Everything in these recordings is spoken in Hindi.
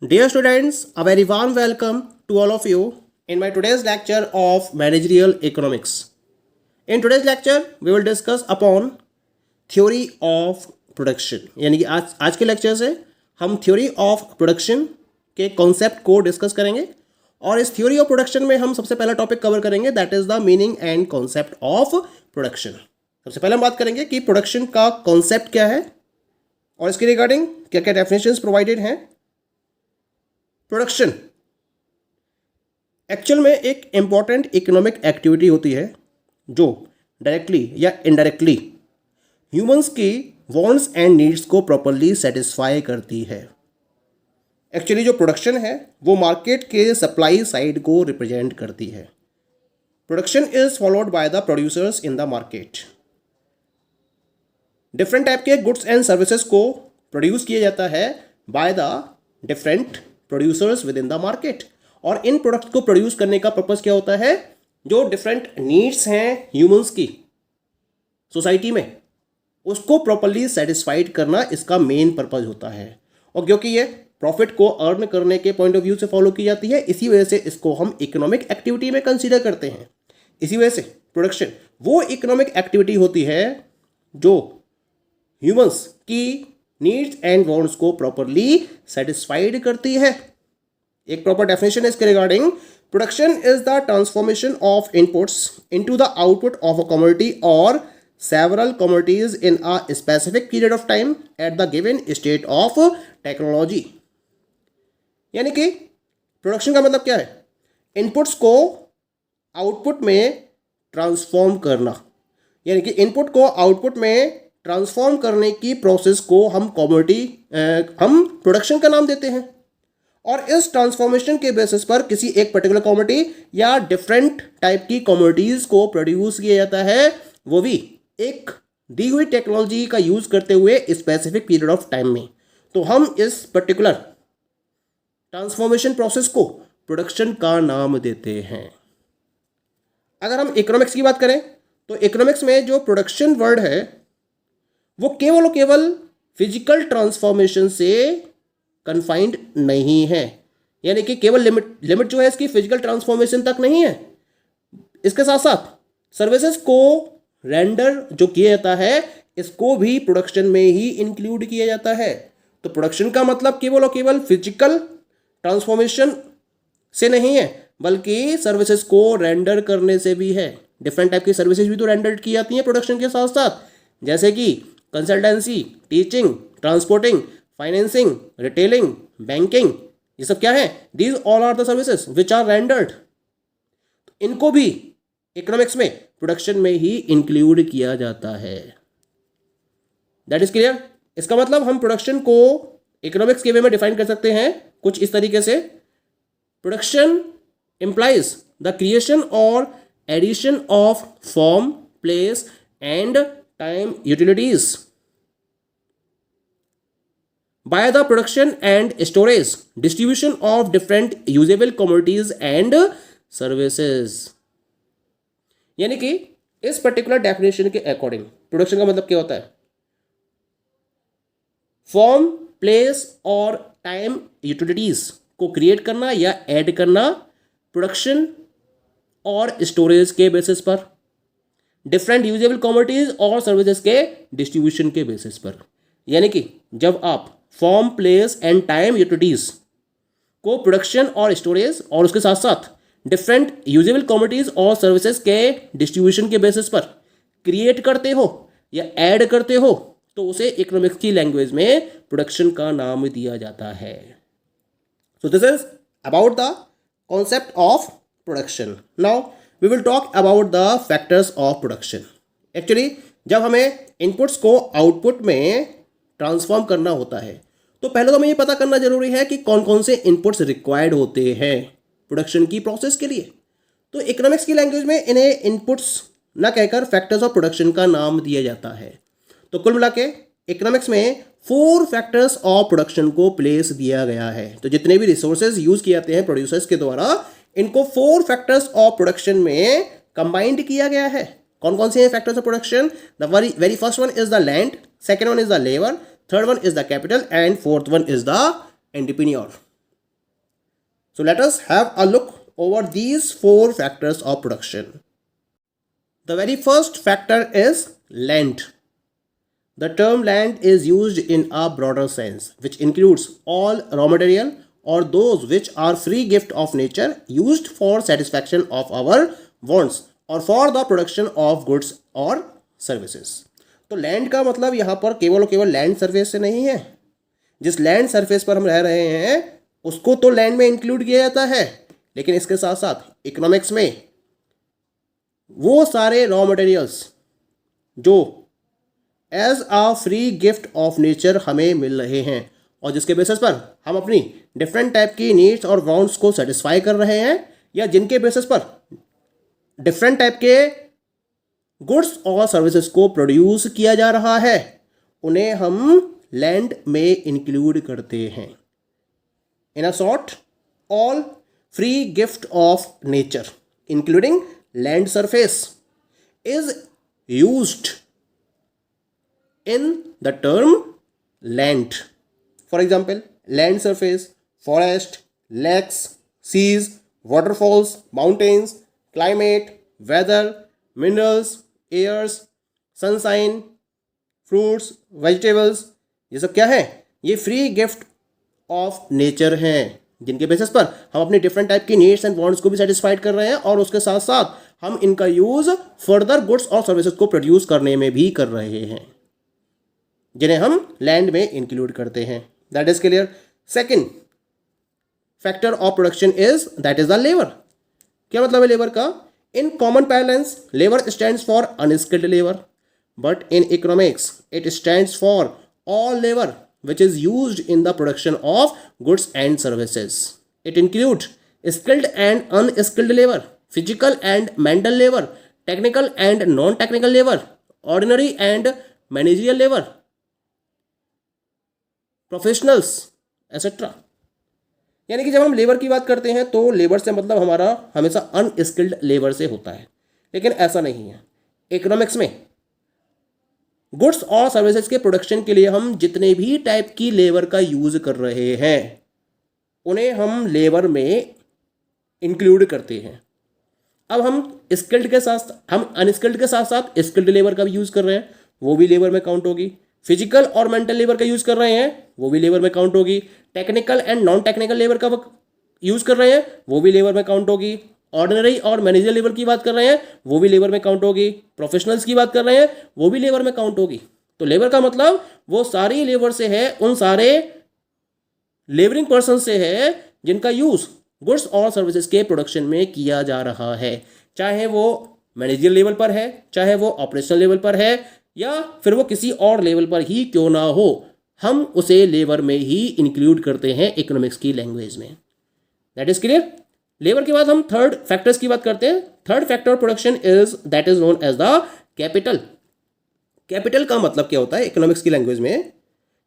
Dear students, a very warm welcome to all of you in my today's lecture of managerial economics. In today's lecture, we will discuss upon theory of production. यानी कि आज के लेक्चर से हम थ्योरी ऑफ प्रोडक्शन के कॉन्सेप्ट को डिस्कस करेंगे और इस थ्योरी ऑफ प्रोडक्शन में हम सबसे पहला टॉपिक कवर करेंगे that is the meaning and concept of production. सबसे पहले हम बात करेंगे कि प्रोडक्शन का कॉन्सेप्ट क्या है और इसके रिगार्डिंग क्या क्या डेफिनेशंस प्रोवाइडेड हैं. प्रोडक्शन एक्चुअल में एक इंपॉर्टेंट इकोनॉमिक एक्टिविटी होती है जो डायरेक्टली या इनडायरेक्टली ह्यूमंस की वांट्स एंड नीड्स को प्रॉपरली सेटिस्फाई करती है. एक्चुअली जो प्रोडक्शन है वो मार्केट के सप्लाई साइड को रिप्रेजेंट करती है. Production is followed by the producers in the market. Different type के गुड्स एंड सर्विसेज को प्रोड्यूस किया जाता है by the different producers with in the market. और इन प्रोडक्ट को प्रोड्यूस करने का पर्पस क्या होता है, जो डिफरेंट नीड्स हैं ह्यूमंस की सोसाइटी में उसको प्रॉपरली सेटिस्फाइड करना इसका मेन पर्पस होता है. और क्योंकि ये प्रॉफिट को अर्न करने के पॉइंट ऑफ व्यू से फॉलो की जाती है, इसी वजह से इसको हम इकोनॉमिक एक्टिविटी में कंसीडर करते हैं. इसी वजह से प्रोडक्शन वो इकोनॉमिक एक्टिविटी होती है जो ह्यूमंस की नीड्स एंड वांट्स को प्रॉपरली सेटिस्फाइड करती है. एक प्रॉपर डेफिनेशन है इसके regarding. Production is the transformation of inputs into the output of a commodity और several commodities in a specific period of time at the given state of technology. यानी कि प्रोडक्शन का मतलब क्या है, इनपुट्स को आउटपुट में ट्रांसफॉर्म करना. यानी कि इनपुट को आउटपुट में ट्रांसफॉर्म करने की प्रोसेस को हम हम प्रोडक्शन का नाम देते हैं. और इस ट्रांसफॉर्मेशन के बेसिस पर किसी एक पर्टिकुलर कमोडिटी या डिफरेंट टाइप की कमोडिटीज को प्रोड्यूस किया जाता है, वो भी एक दी हुई टेक्नोलॉजी का यूज करते हुए स्पेसिफिक पीरियड ऑफ टाइम में. तो हम इस पर्टिकुलर ट्रांसफॉर्मेशन प्रोसेस को प्रोडक्शन का नाम देते हैं. अगर हम इकोनॉमिक्स की बात करें तो इकोनॉमिक्स में जो प्रोडक्शन वर्ड है वो केवल और केवल फिजिकल ट्रांसफॉर्मेशन से कन्फाइंड नहीं है. यानी कि केवल लिमिट जो है इसकी फिजिकल ट्रांसफॉर्मेशन तक नहीं है. इसके साथ साथ सर्विसेज को रेंडर जो किया जाता है इसको भी प्रोडक्शन में ही इंक्लूड किया जाता है. तो प्रोडक्शन का मतलब केवल और केवल फिजिकल ट्रांसफॉर्मेशन से नहीं है बल्कि सर्विसेज को रेंडर करने से भी है. डिफरेंट टाइप की सर्विसेज भी तो रेंडर की जाती हैं प्रोडक्शन के साथ साथ, जैसे कि consultancy, teaching, transporting, financing, retailing, banking. ये सब क्या है, these all are the services which are rendered. इनको भी इकोनॉमिक्स में प्रोडक्शन में ही इंक्लूड किया जाता है. That is clear. इसका मतलब हम प्रोडक्शन को इकोनॉमिक्स के वे में डिफाइन कर सकते हैं कुछ इस तरीके से. प्रोडक्शन इंप्लाइज द क्रिएशन और addition of form, place and time utilities by the production and storage, distribution of different usable commodities and services. यानी कि इस पर्टिकुलर डेफिनेशन के अकॉर्डिंग प्रोडक्शन का मतलब क्या होता है, फॉर्म, प्लेस और टाइम यूटिलिटीज को क्रिएट करना या ऐड करना प्रोडक्शन और स्टोरेज के बेसिस पर, डिफरेंट यूजेबल कमोडिटीज और सर्विसेज के डिस्ट्रीब्यूशन के बेसिस पर. यानी कि जब आप form, place and time utilities को प्रोडक्शन और स्टोरेज और उसके साथ साथ डिफरेंट यूजेबल कमोडिटीज और सर्विसेज के डिस्ट्रीब्यूशन के बेसिस पर क्रिएट करते हो या ऐड करते हो तो उसे इकोनॉमिक्स की लैंग्वेज में प्रोडक्शन का नाम दिया जाता है. So this is about the concept of production. Now we will talk about the factors of production. Actually जब हमें इनपुट्स को आउटपुट में ट्रांसफॉर्म करना होता है तो पहले तो हमें ये पता करना जरूरी है कि कौन कौन से इनपुट्स रिक्वायर्ड होते हैं प्रोडक्शन की प्रोसेस के लिए. तो इकोनॉमिक्स की लैंग्वेज में इन्हें इनपुट्स ना कहकर फैक्टर्स ऑफ प्रोडक्शन का नाम दिया जाता है. तो कुल मिला के इकोनॉमिक्स में 4 फैक्टर्स ऑफ प्रोडक्शन को प्लेस दिया गया है. तो जितने भी रिसोर्सेज यूज किए जाते हैं प्रोड्यूसर्स के द्वारा इनको 4 फैक्टर्स ऑफ प्रोडक्शन में कंबाइंड किया गया है. कौन कौन से हैं factors of production? The very first one is the land, second one is the labour, third one is the capital and fourth one is the entrepreneur. So let us have a look over these 4 factors of production. The very first factor is land. The term land is used in a broader sense, which includes all raw material or those which are free gift of nature used for satisfaction of our wants or for the production of goods or services. तो लैंड का मतलब यहाँ पर केवल और केवल लैंड सरफेस से नहीं है. जिस लैंड सरफेस पर हम रह रहे हैं उसको तो लैंड में इंक्लूड किया जाता है, लेकिन इसके साथ साथ इकोनॉमिक्स में वो सारे रॉ मटेरियल्स जो as a free gift of nature हमें मिल रहे हैं और जिसके बेसिस पर हम अपनी डिफरेंट टाइप की नीड्स और वांट्स को सेटिस्फाई कर रहे हैं, या जिनके बेसिस पर डिफरेंट टाइप के गुड्स और सर्विसेज को प्रोड्यूस किया जा रहा है, उन्हें हम लैंड में इंक्लूड करते हैं. In a short, all free gift of nature including land surface is used in the term land. For example, land surface, forest, lakes, seas, waterfalls, mountains, climate, weather, minerals, airs, sunshine, fruits, vegetables, ये सब क्या है? ये फ्री गिफ्ट ऑफ नेचर हैं, जिनके बेसिस पर हम अपनी डिफरेंट टाइप की नीड्स एंड वांट्स को भी सेटिस्फाइड कर रहे हैं और उसके साथ साथ हम इनका यूज फर्दर गुड्स और सर्विसेज को प्रोड्यूस करने में भी कर रहे हैं, जिन्हें हम लैंड में इंक्लूड करते हैं. That is clear. Second factor of production is that is the labour. क्या मतलब है लेबर का? In common parlance labour stands for unskilled labour, but in economics it stands for all labour which is used in the production of goods and services. It include skilled and unskilled labour, physical and mental labour, technical and non technical labour, ordinary and managerial labour, professionals etcetera. यानी कि जब हम लेबर की बात करते हैं तो लेबर से मतलब हमारा हमेशा अनस्किल्ड लेबर से होता है, लेकिन ऐसा नहीं है. इकोनॉमिक्स में गुड्स और सर्विसेज के प्रोडक्शन के लिए हम जितने भी टाइप की लेबर का यूज कर रहे हैं उन्हें हम लेबर में इंक्लूड करते हैं. अब हम स्किल्ड के साथ हम अनस्किल्ड के साथ साथ स्किल्ड लेबर का भी यूज कर रहे हैं, वो भी लेबर में काउंट होगी. फिजिकल और मेंटल लेबर का यूज कर रहे हैं, वो भी लेबर में काउंट होगी. Technical and non technical labour का यूज कर रहे हैं, वो भी लेबर में काउंट होगी. ऑर्डिनरी और मैनेजर लेबर की बात कर रहे हैं, वो भी लेबर में काउंट होगी. प्रोफेशनल्स की बात कर रहे हैं, वो भी लेबर में काउंट होगी. तो लेबर का मतलब वो सारी लेबर से है, उन सारे लेबरिंग पर्सन से है जिनका यूज गुड्स और सर्विसेज के प्रोडक्शन में किया जा रहा है, चाहे वो मैनेजरियल लेवल पर है, चाहे वो ऑपरेशनल लेवल पर है, या फिर वो किसी और लेवल पर ही क्यों ना हो, हम उसे लेबर में ही इंक्लूड करते हैं इकोनॉमिक्स की लैंग्वेज में. That is clear. लेबर के बाद हम थर्ड फैक्टर्स की बात करते हैं. Third factor production is that is known as the capital. Capital का मतलब क्या होता है इकोनॉमिक्स की लैंग्वेज में?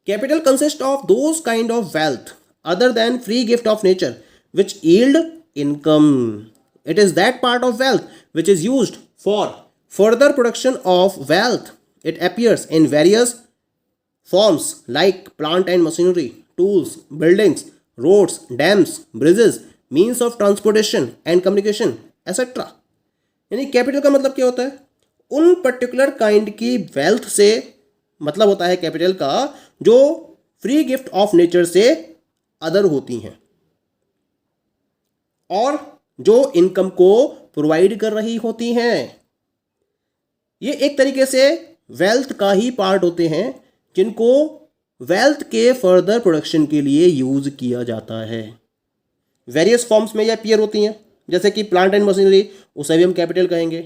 Capital consist of those kind of wealth other than free gift of nature which yield income. It is that part of wealth which is used for further production of wealth. It appears in various forms like plant and machinery, tools, buildings, roads, dams, bridges, means of transportation and communication, etc. यानी कैपिटल का मतलब क्या होता है? उन पर्टिकुलर काइंड की वेल्थ से मतलब होता है कैपिटल का जो फ्री गिफ्ट ऑफ नेचर से अदर होती हैं और जो इनकम को प्रोवाइड कर रही होती हैं. ये एक तरीके से वेल्थ का ही पार्ट होते हैं जिनको वेल्थ के फर्दर प्रोडक्शन के लिए यूज किया जाता है. वेरियस फॉर्म्स में ये अपीयर होती हैं, जैसे कि प्लांट एंड मशीनरी, उसे भी हम कैपिटल कहेंगे.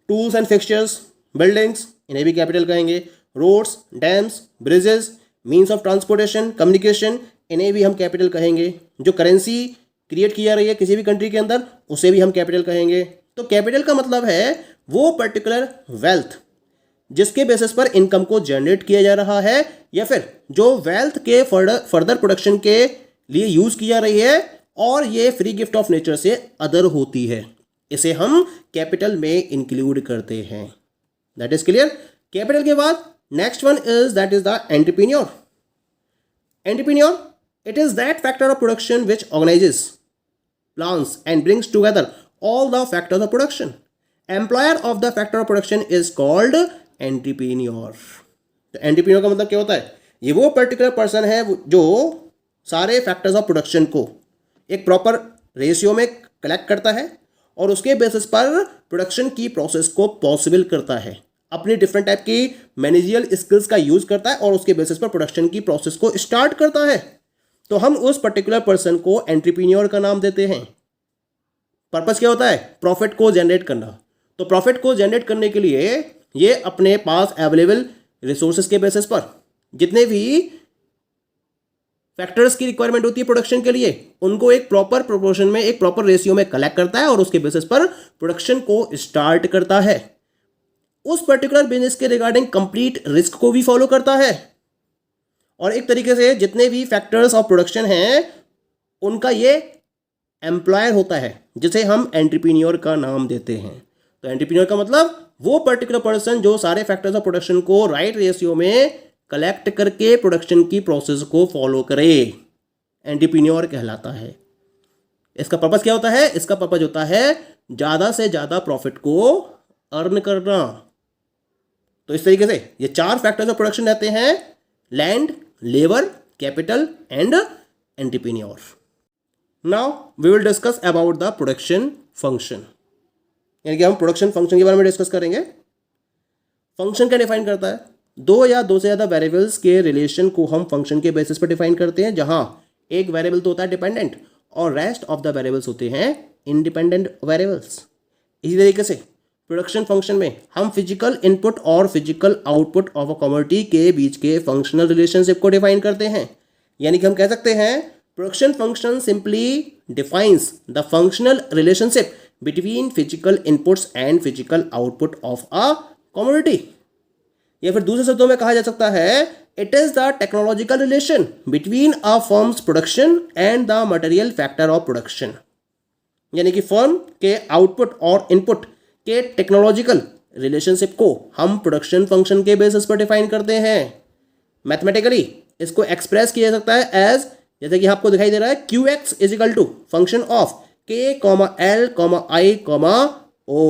टूल्स एंड फिक्सचर्स, बिल्डिंग्स, इन्हें भी कैपिटल कहेंगे. Roads, dams, bridges, means of transportation, communication, इन्हें भी हम कैपिटल कहेंगे. जो करेंसी क्रिएट की जा रही है किसी भी कंट्री के अंदर, उसे भी हम कैपिटल कहेंगे. तो कैपिटल का मतलब है वो पर्टिकुलर वेल्थ जिसके बेसिस पर इनकम को जनरेट किया जा रहा है, या फिर जो वेल्थ के फर्दर प्रोडक्शन के लिए यूज की जा रही है और ये फ्री गिफ्ट ऑफ नेचर से अदर होती है, इसे हम कैपिटल में इंक्लूड करते हैं. That is clear. कैपिटल के बाद next one is that is the entrepreneur. Entrepreneur, it is that factor of production which organises plans and brings together all the factors of production. Employer of the factor of production is called entrepreneur. तो एंटरप्रेन्योर का मतलब क्या होता है? ये वो पर्टिकुलर पर्सन है जो सारे फैक्टर्स ऑफ प्रोडक्शन को एक प्रॉपर रेशियो में कलेक्ट करता है और उसके बेसिस पर प्रोडक्शन की प्रोसेस को पॉसिबल करता है, अपनी डिफरेंट टाइप की मैनेजरियल स्किल्स का यूज करता है और उसके बेसिस पर प्रोडक्शन की प्रोसेस को स्टार्ट करता है. तो हम उस पर्टिकुलर पर्सन को एंटरप्रेन्योर का नाम देते हैं. पर्पस क्या होता है? प्रॉफिट को जनरेट करना. तो प्रॉफिट को जनरेट करने के लिए ये अपने पास अवेलेबल रिसोर्सेज के बेसिस पर जितने भी फैक्टर्स की रिक्वायरमेंट होती है प्रोडक्शन के लिए उनको एक प्रॉपर प्रोपोर्शन में, एक प्रॉपर रेशियो में कलेक्ट करता है और उसके बेसिस पर प्रोडक्शन को स्टार्ट करता है. उस पर्टिकुलर बिजनेस के रिगार्डिंग कंप्लीट रिस्क को भी फॉलो करता है और एक तरीके से जितने भी फैक्टर्स ऑफ प्रोडक्शन हैं उनका ये एम्प्लॉयर होता है जिसे हम एंटरप्रेन्योर का नाम देते हैं. तो एंटरप्रेन्योर का मतलब वो पर्टिकुलर पर्सन जो सारे फैक्टर्स ऑफ प्रोडक्शन को राइट रेशियो में कलेक्ट करके प्रोडक्शन की प्रोसेस को फॉलो करे, एंटरप्रेन्योर कहलाता है. इसका पर्पस क्या होता है? इसका पर्पस होता है ज़्यादा से ज़्यादा प्रॉफिट को अर्न करना. तो इस तरीके से ये 4 फैक्टर्स ऑफ प्रोडक्शन रहते हैं: land, labour, capital and entrepreneur. Now we will discuss about the production function. यानी कि हम प्रोडक्शन फंक्शन के बारे में डिस्कस करेंगे. फंक्शन क्या डिफाइन करता है? 2 या 2 से ज़्यादा वेरिएबल्स के रिलेशन को हम फंक्शन के बेसिस पर डिफाइन करते हैं, जहां एक वेरिएबल तो होता है डिपेंडेंट और रेस्ट ऑफ द वेरिएबल्स होते हैं इंडिपेंडेंट वेरिएबल्स. इसी तरीके से प्रोडक्शन फंक्शन में हम फिजिकल इनपुट और physical output of a commodity के बीच के फंक्शनल रिलेशनशिप को डिफाइन करते हैं. यानी कि हम कह सकते हैं production function simply defines the functional relationship between physical inputs and physical output of a commodity. या फिर दूसरे शब्दों में कहा जा सकता है it is the technological relation between a firms production and the material factor of production. यानी कि फर्म के आउटपुट और इनपुट के टेक्नोलॉजिकल रिलेशनशिप को हम प्रोडक्शन फंक्शन के बेसिस पर डिफाइन करते हैं. मैथमेटिकली इसको एक्सप्रेस किया जा सकता है एज, जैसे कि आपको दिखाई दे रहा है, QX is equal to function of K, L, I, O,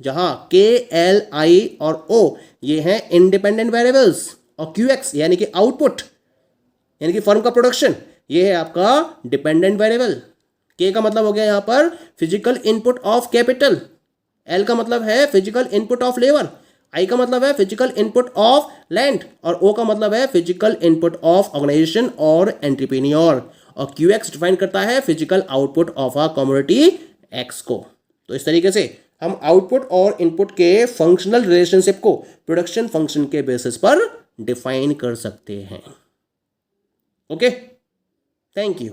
जहां K, L, I और O ये हैं इंडिपेंडेंट वेरिएबल्स और QX यानी कि आउटपुट यानी कि फर्म का प्रोडक्शन ये है आपका डिपेंडेंट वेरिएबल. K का मतलब हो गया यहाँ पर physical input of capital, L का मतलब है physical input of labour, I का मतलब है फिजिकल इनपुट ऑफ लैंड और O का मतलब है फिजिकल इनपुट ऑफ ऑर्गेनाइजेशन और एंटरप्रेन्योर. और QX डिफाइन करता है physical output of a commodity X को. तो इस तरीके से हम आउटपुट और इनपुट के फंक्शनल रिलेशनशिप को प्रोडक्शन फंक्शन के बेसिस पर डिफाइन कर सकते हैं. Okay, thank you.